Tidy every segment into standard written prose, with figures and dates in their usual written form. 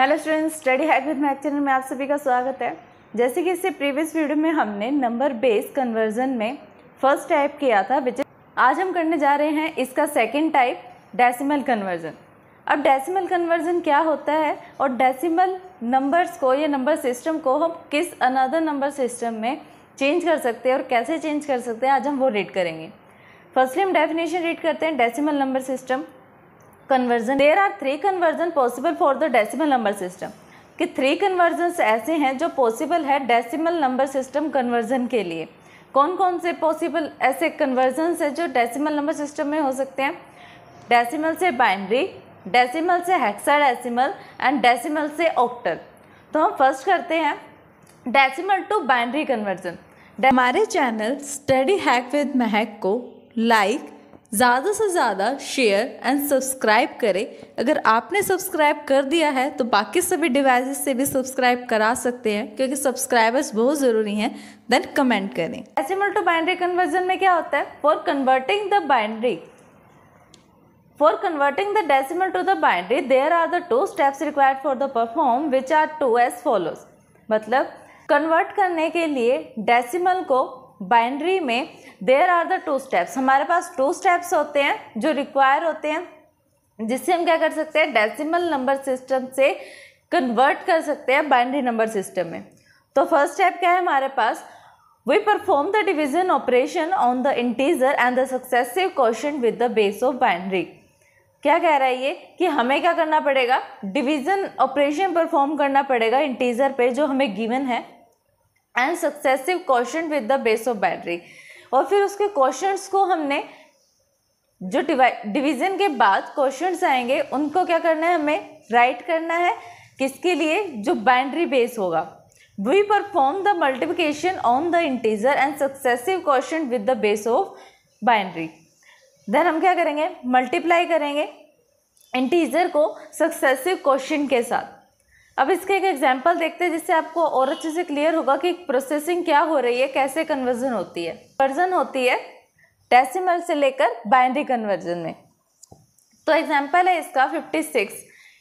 Hello students, study hack with math channel में आप सभी का स्वागत है। जैसे कि इससे प्रीवियस वीडियो में हमने नंबर बेस कन्वर्जन में फर्स्ट टाइप किया था, आज हम करने जा रहे हैं इसका सेकंड टाइप, डेसिमल कन्वर्जन। अब डेसिमल कन्वर्जन क्या होता है और डेसिमल नंबर्स को या नंबर सिस्टम को हम किस अनदर नंबर सिस्टम में चेंज कर सकते हैं और कैसे चेंज कर सकते हैं, आज हम वो रीड करेंगे। फर्स्टली हम डेफिनेशन रीड करते हैं decimal number system conversion. There are 3 conversion possible for the decimal number system, कि 3 कन्वर्जन्स ऐसे हैं जो पॉसिबल है डेसिमल नंबर सिस्टम कन्वर्जन के लिए। कौन कौन से पॉसिबल ऐसे कन्वर्जन्स हैं जो डेसिमल नंबर सिस्टम में हो सकते हैं? डेसिमल से बाइनरी, डेसिमल से हेक्साडेसिमल एंड डेसिमल से ऑक्टल। तो हम फर्स्ट करते हैं डेसिमल टू बाइनरी कन्वर्जन। हमारे चैनल स्टडी हैक विद महक को लाइक, ज़्यादा से ज़्यादा शेयर एंड सब्सक्राइब करें। अगर आपने सब्सक्राइब कर दिया है तो बाकी सभी डिवाइसेस से भी सब्सक्राइब करा सकते हैं, क्योंकि सब्सक्राइबर्स बहुत ज़रूरी हैं। देन कमेंट करें। डेसिमल टू बाइनरी कन्वर्जन में क्या होता है? For converting the decimal to the binary there are the 2 steps required for the perform which are 2 as follows. मतलब कन्वर्ट करने के लिए डेसिमल को बाइनरी में देयर आर द 2 स्टेप्स, हमारे पास 2 स्टेप्स होते हैं जो रिक्वायर होते हैं, जिससे हम क्या कर सकते हैं, डेसिमल नंबर सिस्टम से कन्वर्ट कर सकते हैं बाइनरी नंबर सिस्टम में। तो फर्स्ट स्टेप क्या है हमारे पास? We perform the division operation on the integer and the successive quotient with the base of binary. क्या कह रहा है ये कि हमें क्या करना पड़ेगा? डिवीजन ऑपरेशन परफॉर्म करना पड़ेगा इंटीजर पे जो हमें गिवन है, and successive quotient with the base of binary. और फिर उसके क्वोशिएंट्स को हमने जो डिवीजन के बाद क्वोशिएंट्स आएंगे उनको क्या करना है, हमें राइट करना है। किसके लिए? जो बाइनरी बेस होगा। We perform the multiplication on the integer and successive quotient with the base of binary. Then हम क्या करेंगे? मल्टीप्लाई करेंगे इंटीजर को सक्सेसिव क्वोशिएंट के साथ। अब इसके एक एग्जांपल देखते हैं जिससे आपको और अच्छे से क्लियर होगा कि प्रोसेसिंग क्या हो रही है, कैसे कन्वर्जन होती है। कन्वर्जन होती है डेसिमल से लेकर बाइनरी कन्वर्जन में। तो एग्जांपल है इसका 56।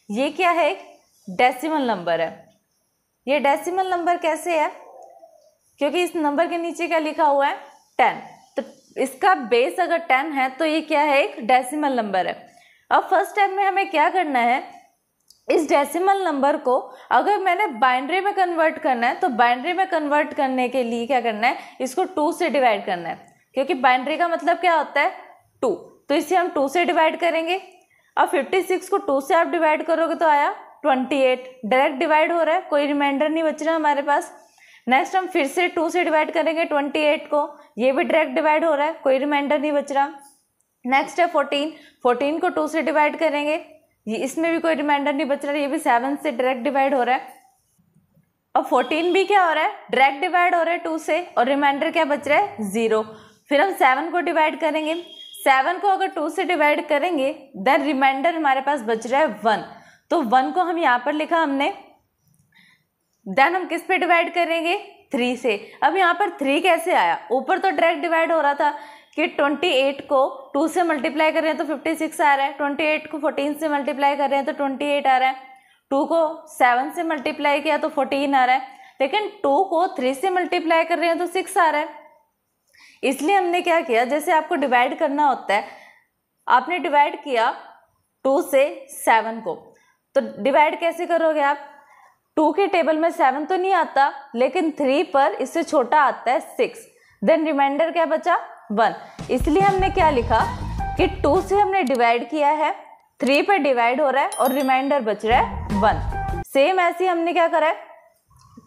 ये क्या है? एक डेसिमल नंबर है। ये डेसिमल नंबर कैसे है? क्योंकि इस नंबर के नीचे क्या लिखा हुआ है? 10। तो इसका बेस अगर 10 है तो ये क्या है? एक डेसिमल नंबर है। अब फर्स्ट स्टेप में हमें क्या करना है, इस डेसिमल नंबर को अगर मैंने बाइनरी में कन्वर्ट करना है तो बाइनरी में कन्वर्ट करने के लिए क्या करना है, इसको 2 से डिवाइड करना है, क्योंकि बाइनरी का मतलब क्या होता है? 2। तो इसे हम 2 से डिवाइड करेंगे। अब 56 को 2 से आप डिवाइड करोगे तो आया 28। डायरेक्ट डिवाइड हो रहा है, कोई रिमाइंडर नहीं बच रहा हमारे पास। नेक्स्ट हम फिर से 2 से डिवाइड करेंगे 28 को, ये भी डायरेक्ट डिवाइड हो रहा है, कोई रिमाइंडर नहीं बच रहा। नेक्स्ट है 14 को 2 से डिवाइड करेंगे, ये इसमें भी कोई रिमाइंडर नहीं बच रहा है, ये भी 7 से डायरेक्ट डिवाइड हो रहा है। अब 14 भी क्या हो रहा है? डायरेक्ट डिवाइड हो रहा है 2 से, और रिमाइंडर क्या बच रहा है? 0। फिर हम 7 को डिवाइड करेंगे। 7 को अगर 2 से डिवाइड करेंगे देन रिमाइंडर हमारे पास बच रहा है 1। तो 1 को हम यहाँ पर लिखा हमने। देन हम किस पे डिवाइड करेंगे? 3 से। अब यहाँ पर 3 कैसे आया? ऊपर तो डायरेक्ट डिवाइड हो रहा था कि 28 को 2 से मल्टीप्लाई कर रहे हैं तो 56 आ रहा है, 28 को 14 से मल्टीप्लाई कर रहे हैं तो 28 आ रहा है, 2 को 7 से मल्टीप्लाई किया तो 14 आ रहा है, लेकिन 2 को 3 से मल्टीप्लाई कर रहे हैं तो 6 आ रहा है। इसलिए हमने क्या किया, जैसे आपको डिवाइड करना होता है, आपने डिवाइड किया 2 से 7 को, तो डिवाइड कैसे करोगे आप? 2 के टेबल में 7 तो नहीं आता, लेकिन 3 पर इससे छोटा आता है 6। देन रिमाइंडर क्या बचा? 1। इसलिए हमने क्या लिखा कि 2 से हमने डिवाइड किया है, 3 पे डिवाइड हो रहा है और रिमाइंडर बच रहा है 1। सेम ऐसे हमने क्या करा है,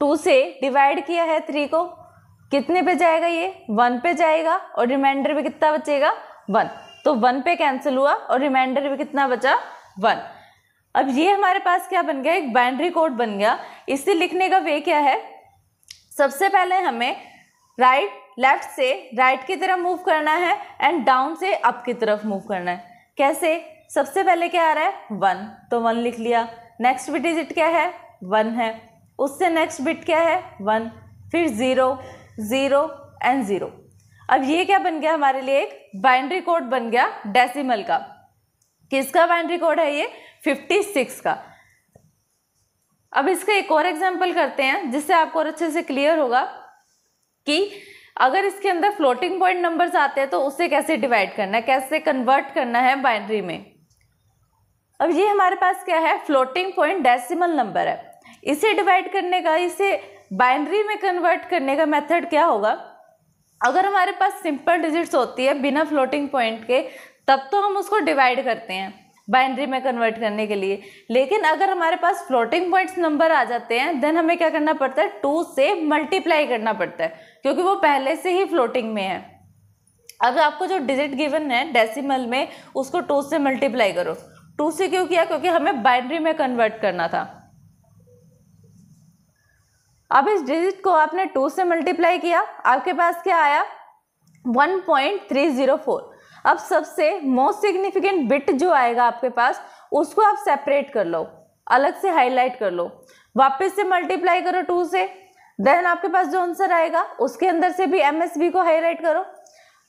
2 से डिवाइड किया है 3 को, कितने पे जाएगा? ये 1 पे जाएगा, और रिमाइंडर भी कितना बचेगा? 1। तो 1 पे कैंसिल हुआ और रिमाइंडर भी कितना बचा? 1। अब ये हमारे पास क्या बन गया? एक बाइनरी कोड बन गया। इसे लिखने का वे क्या है? सबसे पहले हमें लेफ्ट से राइट की तरफ मूव करना है एंड डाउन से अप की तरफ मूव करना है। कैसे? सबसे पहले क्या आ रहा है? 1, तो 1 लिख लिया। नेक्स्ट बिट डिजिट क्या है? 1 है। उससे नेक्स्ट बिट क्या है? 1। फिर 0, 0 एंड 0। अब ये क्या बन गया हमारे लिए? एक बाइनरी कोड बन गया डेसिमल का। किसका बाइनरी कोड है ये? 56 का। अब इसका एक और एग्जाम्पल करते हैं जिससे आपको और अच्छे से क्लियर होगा कि अगर इसके अंदर फ्लोटिंग पॉइंट नंबर्स आते हैं तो उसे कैसे डिवाइड करना है, कैसे कन्वर्ट करना है बाइनरी में। अब ये हमारे पास क्या है, फ्लोटिंग पॉइंट डेसिमल नंबर है। इसे डिवाइड करने का, इसे बाइनरी में कन्वर्ट करने का मेथड क्या होगा, अगर हमारे पास सिंपल डिजिट्स होती है बिना फ्लोटिंग पॉइंट के तब तो हम उसको डिवाइड करते हैं बाइनरी में कन्वर्ट करने के लिए। लेकिन अगर हमारे पास फ्लोटिंग पॉइंट्स नंबर आ जाते हैं देन हमें क्या करना पड़ता है, 2 से मल्टीप्लाई करना पड़ता है क्योंकि वो पहले से ही फ्लोटिंग में है। अब आपको जो डिजिट गिवन है डेसिमल में उसको 2 से मल्टीप्लाई करो। 2 से क्यों किया, क्योंकि हमें बाइनरी में कन्वर्ट करना था। अब इस डिजिट को आपने 2 से मल्टीप्लाई किया, आपके पास क्या आया 1.304। अब सबसे मोस्ट सिग्निफिकेंट बिट जो आएगा आपके पास उसको आप सेपरेट कर लो, अलग से हाईलाइट कर लो, वापस से मल्टीप्लाई करो 2 से, देन आपके पास जो आंसर आएगा उसके अंदर से भी MSB को हाईलाइट करो।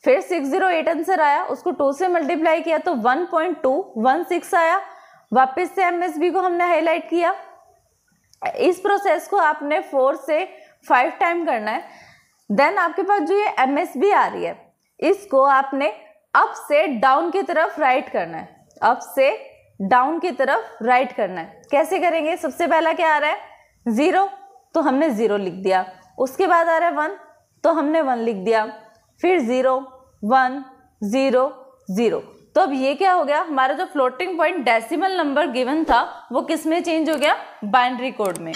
फिर 608 आंसर आया, उसको 2 से मल्टीप्लाई किया तो 1.216 आया, वापस से MSB को हमने हाईलाइट किया। इस प्रोसेस को आपने 4 से 5 टाइम करना है। देन आपके पास जो ये MSB आ रही है इसको आपने अप से डाउन की तरफ राइट करना है, अप से डाउन की तरफ राइट करना है। कैसे करेंगे, सबसे पहला क्या आ रहा है 0 तो हमने 0 लिख दिया, उसके बाद आ रहा है 1 तो हमने 1 लिख दिया, फिर 0 1 0 0। तो अब ये क्या हो गया, हमारा जो floating point decimal number given था वो किस में चेंज हो गया, बाइनरी कोड में।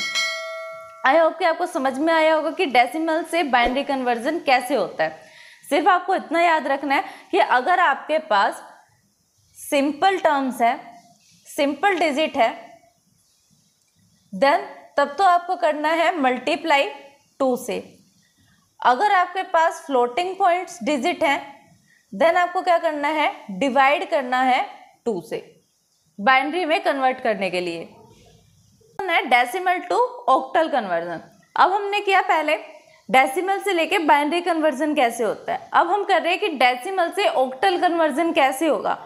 आई होप कि आपको समझ में आया होगा कि डेसिमल से बाइनरी कन्वर्जन कैसे होता है। सिर्फ आपको इतना याद रखना है कि अगर आपके पास सिंपल टर्म्स है, सिंपल डिजिट है, देन तब तो आपको करना है मल्टीप्लाई 2 से। अगर आपके पास फ्लोटिंग पॉइंट्स डिजिट हैं देन आपको क्या करना है, डिवाइड करना है 2 से बाइनरी में कन्वर्ट करने के लिए। Decimal to octal conversion. अब हमने किया पहले डेसिमल से लेके बाइनरी कन्वर्जन कैसे होता है, अब हम कर रहे हैं कि डेसिमल से ऑक्टल कन्वर्जन कैसे होगा।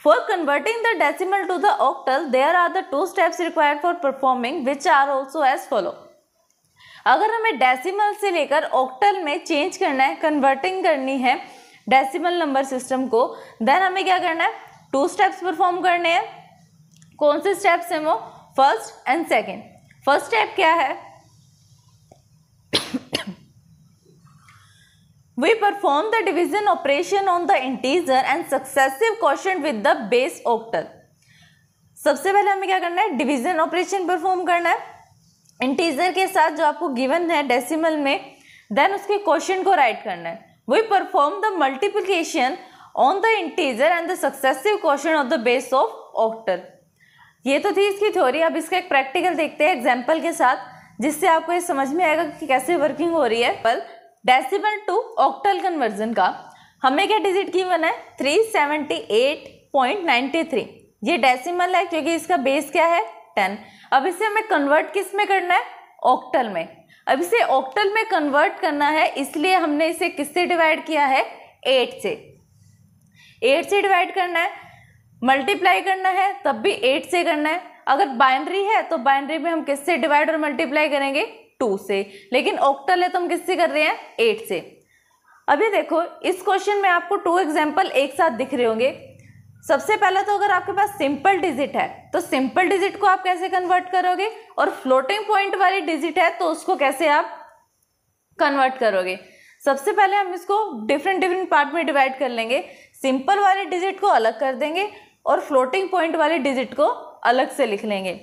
For converting the decimal to the octal there are the 2 steps required for performing which are also as follow. अगर हमें डेसिमल से लेकर ऑक्टल में चेंज करना है, कन्वर्टिंग करनी है डेसिमल नंबर सिस्टम को, देन हमें क्या करना है, 2 स्टेप्स परफॉर्म करने हैं। कौन से स्टेप्स हैं वो, first and second. First step क्या है, we perform the division operation on the integer and successive quotient with the base octal। सबसे पहले हमें क्या करना है, डिवीजन ऑपरेशन परफॉर्म करना है इंटीजर के साथ जो आपको गिवन है डेसिमल में, देन उसके क्वोशिएंट को राइट करना है। we perform the multiplication on the integer and the successive quotient of the base of octal। ये तो थी इसकी थ्योरी। अब इसका एक प्रैक्टिकल देखते हैं एग्जाम्पल के साथ, जिससे आपको ये समझ में आएगा कि कैसे वर्किंग हो रही है। पर डेसिमल टू ऑक्टल कन्वर्जन का हमें क्या डिजिट गिवन है, 378.93। ये डेसिमल है क्योंकि इसका बेस क्या है 10। अब इसे हमें कन्वर्ट किस में करना है, ऑक्टल में। अब इसे ऑक्टल में कन्वर्ट करना है इसलिए हमने इसे किससे डिवाइड किया है, 8 से। 8 से डिवाइड करना है, मल्टीप्लाई करना है तब भी 8 से करना है। अगर बाइनरी है तो बाइनरी में हम किससे डिवाइड और मल्टीप्लाई करेंगे, 2 से। लेकिन ऑक्टल है तो हम किससे कर रहे हैं, 8 से। अभी देखो इस क्वेश्चन में आपको 2 एग्जाम्पल एक साथ दिख रहे होंगे। सबसे पहले तो अगर आपके पास सिंपल डिजिट है तो सिंपल डिजिट को आप कैसे कन्वर्ट करोगे, और फ्लोटिंग पॉइंट वाली डिजिट है तो उसको कैसे आप कन्वर्ट करोगे। सबसे पहले हम इसको डिफरेंट पार्ट में डिवाइड कर लेंगे। सिंपल वाली डिजिट को अलग कर देंगे और फ्लोटिंग पॉइंट वाली डिजिट को अलग से लिख लेंगे।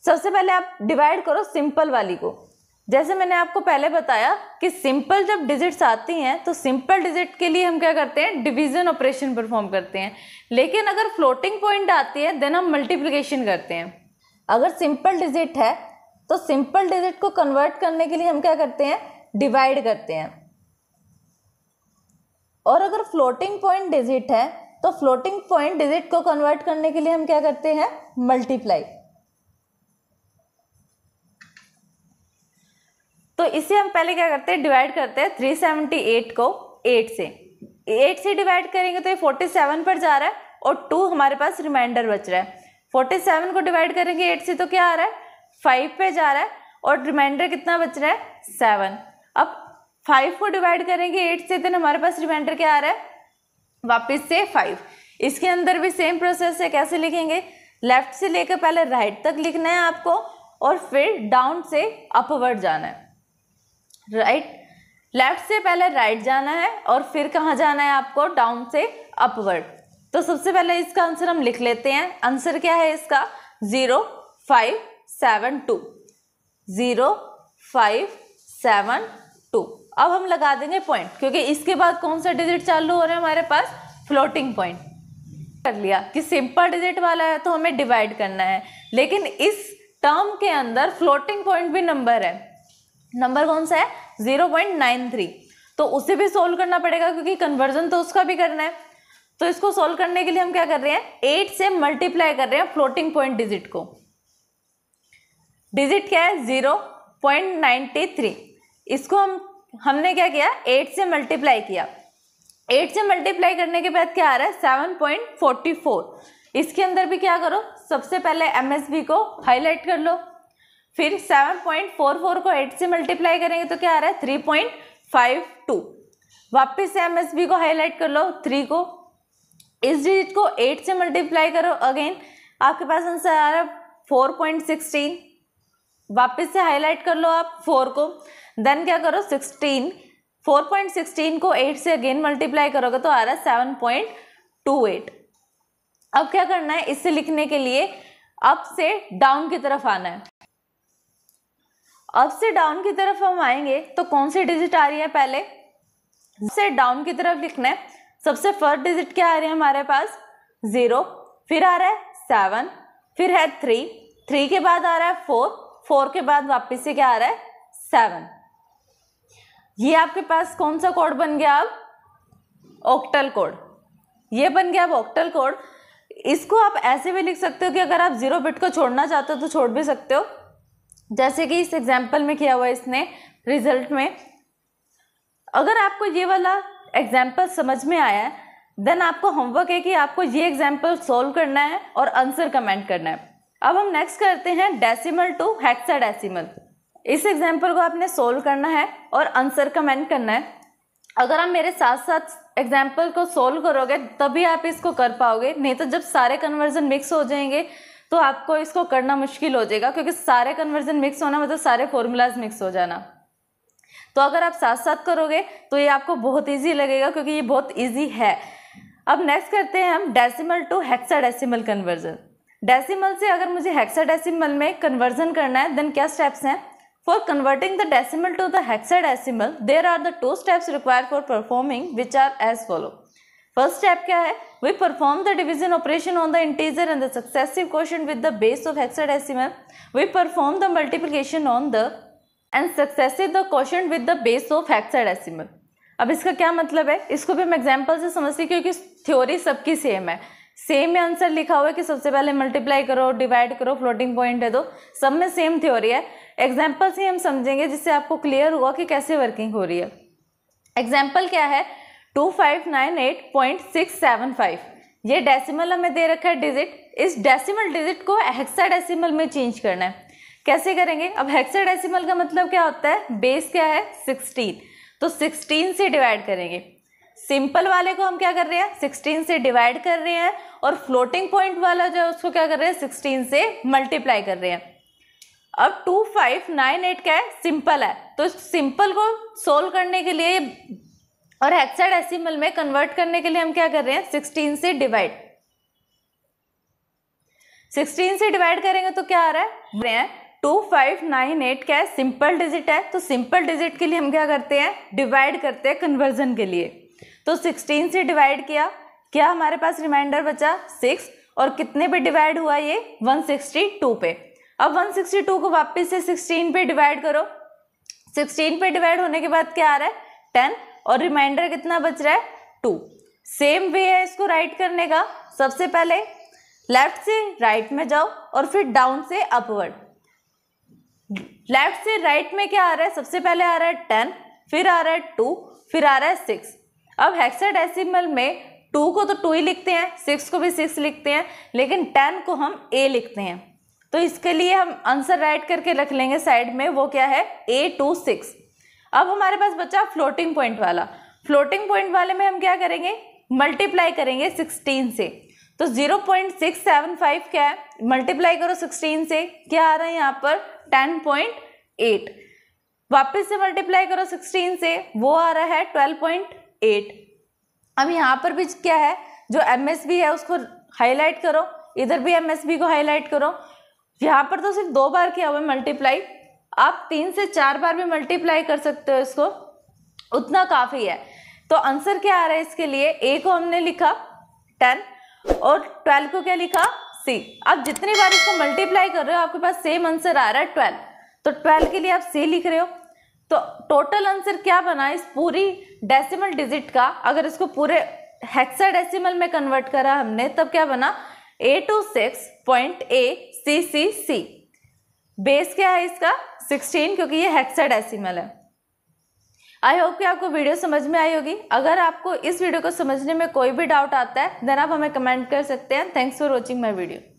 सबसे पहले आप डिवाइड करो सिंपल वाली को। जैसे मैंने आपको पहले बताया कि सिंपल जब डिजिट्स आती हैं तो सिंपल डिजिट के लिए हम क्या करते हैं, डिवीजन ऑपरेशन परफॉर्म करते हैं। लेकिन अगर फ्लोटिंग पॉइंट आती है देन हम मल्टीप्लिकेशन करते हैं। अगर सिंपल डिजिट है तो सिंपल डिजिट को कन्वर्ट करने के लिए हम क्या करते हैं, डिवाइड करते हैं। और अगर फ्लोटिंग पॉइंट डिजिट है तो फ्लोटिंग पॉइंट डिजिट को कन्वर्ट करने के लिए हम क्या करते हैं, मल्टीप्लाई। तो इसे हम पहले क्या करते हैं, डिवाइड करते हैं 378 को 8 से। 8 से डिवाइड करेंगे तो ये 47 पर जा रहा है और 2 हमारे पास रिमाइंडर बच रहा है। 47 को डिवाइड करेंगे 8 से तो क्या आ रहा है 5 पे जा रहा है और रिमाइंडर कितना बच रहा है 7। अब 5 को डिवाइड करेंगे 8 से तो हमारे पास रिमाइंडर क्या आ रहा है वापस से 5। इसके अंदर भी सेम प्रोसेस है, कैसे लिखेंगे, लेफ्ट से लेकर पहले राइट तक लिखना है आपको और फिर डाउन से अपवर्ड जाना है। राइट, लेफ्ट से पहले राइट जाना है और फिर कहाँ जाना है आपको, डाउन से अपवर्ड। तो सबसे पहले इसका आंसर हम लिख लेते हैं। आंसर क्या है इसका 0572, 0572। अब हम लगा देंगे पॉइंट, क्योंकि इसके बाद कौन सा डिजिट चालू हो रहा है हमारे पास, फ्लोटिंग पॉइंट। कर लिया कि सिंपल डिजिट वाला है तो हमें डिवाइड करना है, लेकिन इस टर्म के अंदर फ्लोटिंग पॉइंट भी नंबर है। नंबर कौन सा है 0.93, तो उसे भी सोल्व करना पड़ेगा क्योंकि कन्वर्जन तो उसका भी करना है। तो इसको सोल्व करने के लिए हम क्या कर रहे हैं, 8 से मल्टीप्लाई कर रहे हैं फ्लोटिंग पॉइंट डिजिट को। डिजिट क्या है 0.93, इसको हमने क्या किया 8 से मल्टीप्लाई किया। 8 से मल्टीप्लाई करने के बाद क्या आ रहा है 7.44। इसके अंदर भी क्या करो, सबसे पहले MSB को हाईलाइट कर लो, फिर 7.44 को 8 से मल्टीप्लाई करेंगे तो क्या आ रहा है 3.52। वापस से MSB को हाईलाइट कर लो 3 को, इस डिजिट को 8 से मल्टीप्लाई करो, अगेन आपके पास आंसर आ रहा है 4.16। वापस से हाईलाइट कर लो आप 4 को, देन क्या करो 4.16 को 8 से अगेन मल्टीप्लाई करोगे तो आ रहा है 7.28। अब क्या करना है, इसे लिखने के लिए अप से डाउन की तरफ आना है। अप से डाउन की तरफ हम आएंगे तो कौन सी डिजिट आ रही है, पहले से डाउन की तरफ लिखना है। सबसे फर्स्ट डिजिट क्या आ रही है हमारे पास 0, फिर आ रहा है 7, फिर है 3 के बाद आ रहा है 4 के बाद वापस से क्या आ रहा है 7। ये आपके पास कौन सा कोड बन गया, अब ऑक्टल कोड। ये बन गया अब ऑक्टल कोड। इसको आप ऐसे भी लिख सकते हो कि अगर आप 0 बिट को छोड़ना चाहते हो तो छोड़ भी सकते हो, जैसे कि इस एग्जाम्पल में किया हुआ है इसने रिजल्ट में। अगर आपको ये वाला एग्जाम्पल समझ में आया है देन आपको होमवर्क है कि आपको ये एग्जाम्पल सोल्व करना है और आंसर कमेंट करना है। अब हम नेक्स्ट करते हैं डेसिमल टू हेक्साडेसिमल। इस एग्जाम्पल को आपने सोल्व करना है और आंसर कमेंट करना है। अगर आप मेरे साथ साथ एग्जाम्पल को सोल्व करोगे तभी आप इसको कर पाओगे, नहीं तो जब सारे कन्वर्जन मिक्स हो जाएंगे तो आपको इसको करना मुश्किल हो जाएगा, क्योंकि सारे कन्वर्जन मिक्स होना मतलब सारे फॉर्मूलाज मिक्स हो जाना। तो अगर आप साथ साथ करोगे तो ये आपको बहुत इजी लगेगा, क्योंकि ये बहुत इजी है। अब नेक्स्ट करते हैं हम decimal to hexadecimal conversion. Decimal से अगर मुझे हेक्साडेसिमल में कन्वर्जन करना है देन क्या स्टेप्स हैं। For converting the decimal to the hexadecimal there are the 2 steps required for performing which are as follow. First step क्या है, we perform the division operation on the integer and the successive quotient with the base of hexadecimal. We perform the multiplication on the and successive the quotient with the base of hexadecimal. अब इसका क्या मतलब है, इसको भी हम example से समझते हैं, क्योंकि थ्योरी सबकी सेम है। सेम में आंसर लिखा हुआ है कि सबसे पहले मल्टीप्लाई करो, डिवाइड करो, फ्लोटिंग पॉइंट है, तो सब में सेम थ्योरी है। एग्जाम्पल से हम समझेंगे जिससे आपको क्लियर हुआ कि कैसे वर्किंग हो रही है। एग्जाम्पल क्या है 2598.675। ये डेसिमल हमें दे रखा है डिजिट, इस डेसिमल डिजिट को हेक्साडेसिमल में चेंज करना है। कैसे करेंगे, अब हेक्साडेसिमल का मतलब क्या होता है, बेस क्या है 16, तो 16 से डिवाइड करेंगे। सिंपल वाले को हम क्या कर रहे हैं 16 से डिवाइड कर रहे हैं, और फ्लोटिंग पॉइंट वाला जो है उसको क्या कर रहे हैं 16 से मल्टीप्लाई कर रहे हैं। अब 2598 क्या है, सिंपल है, तो सिंपल को सोल्व करने के लिए और हेक्साडेसिमल में कन्वर्ट करने के लिए हम क्या कर रहे हैं 16 से डिवाइड। 16 से डिवाइड करेंगे तो क्या आ रहा है 2598 क्या है, सिंपल डिजिट है, तो सिंपल डिजिट के लिए हम क्या करते हैं डिवाइड करते हैं कन्वर्जन के लिए। तो 16 से डिवाइड किया, क्या हमारे पास रिमाइंडर बचा 6, और कितने पे डिवाइड हुआ ये 162 पे। अब 162 को वापस से 16 पे डिवाइड करो। 16 पे डिवाइड होने के बाद क्या आ रहा है 10, और रिमाइंडर कितना बच रहा है 2। सेम वे है इसको राइट करने का, सबसे पहले लेफ्ट से राइट में जाओ और फिर डाउन से अपवर्ड। लेफ्ट से राइट में क्या आ रहा है, सबसे पहले आ रहा है 10, फिर आ रहा है 2, फिर आ रहा है 6। अब हेक्साडेसिमल में 2 को तो 2 ही लिखते हैं, 6 को भी 6 लिखते हैं, लेकिन 10 को हम A लिखते हैं। तो इसके लिए हम आंसर राइट करके रख लेंगे साइड में, वो क्या है A26। अब हमारे पास बचा फ्लोटिंग पॉइंट वाला। फ्लोटिंग पॉइंट वाले में हम क्या करेंगे, मल्टीप्लाई करेंगे 16 से। तो 0.675 क्या है, मल्टीप्लाई करो 16 से, क्या आ रहा है यहाँ पर 10.8। वापस से मल्टीप्लाई करो 16 से, वो आ रहा है 12.8। अब यहाँ पर भी क्या है, जो MSB है उसको हाईलाइट करो, इधर भी MSB को हाईलाइट करो। यहाँ पर तो सिर्फ 2 बार किया हुआ है मल्टीप्लाई, आप 3 से 4 बार भी मल्टीप्लाई कर सकते हो इसको, उतना काफ़ी है। तो आंसर क्या आ रहा है इसके लिए, A को हमने लिखा 10 और 12 को क्या लिखा C। अब जितनी बार इसको मल्टीप्लाई कर रहे हो आपके पास सेम आंसर आ रहा है 12, तो 12 के लिए आप C लिख रहे हो। तो टोटल आंसर क्या बना इस पूरी डेसिमल डिजिट का, अगर इसको पूरे हेक्साडेसिमल में कन्वर्ट करा हमने, तब क्या बना A26.ACCC। बेस क्या है इसका 16, क्योंकि ये हेक्साडेसिमल है। आई होप कि आपको वीडियो समझ में आई होगी। अगर आपको इस वीडियो को समझने में कोई भी डाउट आता है देन आप हमें कमेंट कर सकते हैं। Thanks for watching my video.